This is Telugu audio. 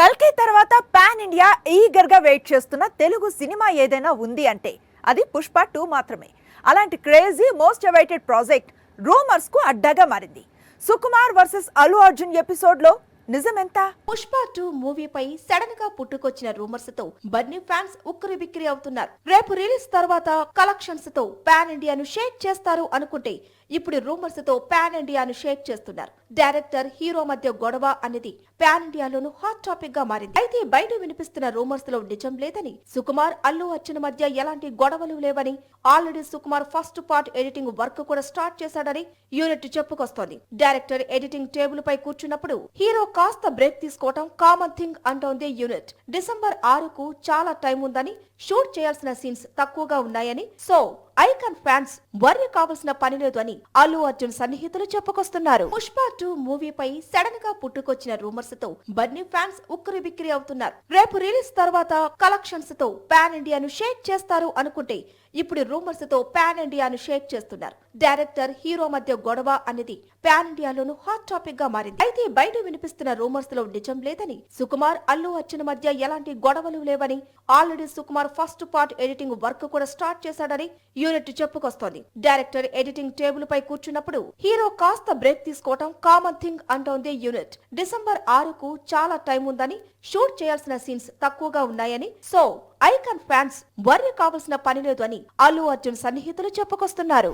కల్కి తర్వాత పాన్ ఇండియా ఈగర్ గా వెయిట్ చేస్తున్న తెలుగు సినిమా ఏదైనా ఉంది అంటే అది పుష్ప 2 మాత్రమే. అలాంటి crazy most awaited project rumours కు అడ్డాగా మారింది. సుకుమార్ వర్సెస్ అల్లు అర్జున్ ఎపిసోడ్ లో నిజమెంత? పుష్ప 2 మూవీపై సడన్ గా పుట్టుకొచ్చిన రూమర్స్ తో బన్నీ ఫ్యాన్స్ ఉక్కిరి బిక్కిరి అవుతున్నారు. రేపు రిలీజ్ తర్వాత కలెక్షన్స్ తో పాన్ ఇండియాను షేక్ చేస్తారు అనుకుంటే ఇప్పుడు రూమర్స్ తో పాన్ ఇండియాను షేక్ చేస్తున్నారు. డైరెక్టర్ హీరో మధ్య గొడవ అనేది పాన్ ఇండియాలోను హాట్ టాపిక్ గా మారింది. అయితే బయట వినిపిస్తున్న రూమర్స్ లో నిజం లేదని, సుకుమార్ అల్లు అర్జున్ మధ్య ఎలాంటి గొడవలు లేవని, already Sukumar first part editing work కూడా స్టార్ట్ చేశాడని యూనిట్ చెప్పుకొస్తోంది. డైరెక్టర్ ఎడిటింగ్ టేబుల్ పై కూర్చున్నప్పుడు హీరో కాస్త బ్రేక్ తీసుకోవటం కామన్ థింగ్ అంటోంది యూనిట్. డిసెంబర్ 6కు చాలా టైం ఉందని, షూట్ చేయాల్సిన సీన్స్ తక్కువగా ఉన్నాయని, సో ఐకాన్ ఫ్యాన్స్ వర్రీ కావాల్సిన పని లేదు అని అల్లు అర్జున్ సన్నిహితులు చెప్పుకొస్తున్నారు. పుష్ప 2 మూవీపై సడన్ గా పుట్టుకొచ్చిన రూమర్స్ తో బన్నీ ఫ్యాన్స్ ఉక్కిరి బిక్కిరి అవుతున్నారు. రేపు రిలీజ్ తర్వాత కలెక్షన్స్ తో పాన్ ఇండియాను షేక్ చేస్తారు అనుకుంటే ఇప్పుడు రూమర్స్ తో పాన్ ఇండియాను షేక్ చేస్తున్నారు. డైరెక్టర్ హీరో మధ్య గొడవ అనేది పాన్ ఇండియాలోను హాట్ టాపిక్ గా మారింది. అయితే బయట వినిపిస్తున్న రూమర్స్ లో నిజం లేదని, సుకుమార్ అల్లు అర్జున్ మధ్య ఎలాంటి గొడవలు లేవని, already Sukumar first part editing work కూడా స్టార్ట్ చేశాడని యూనిట్ చెప్పుకొస్తోంది. డైరెక్టర్ ఎడిటింగ్ టేబుల్ పై కూర్చున్నప్పుడు హీరో కాస్త బ్రేక్ తీసుకోవటం కామన్ థింగ్ అంటోంది యూనిట్. డిసెంబర్ 6కు చాలా టైం ఉందని, షూట్ చేయాల్సిన సీన్స్ తక్కువగా ఉన్నాయని, సో ఐకాన్ ఫ్యాన్స్ వర్రీ కావాల్సిన పని లేదు అని అల్లు అర్జున్ సన్నిహితులు చెప్పుకొస్తున్నారు.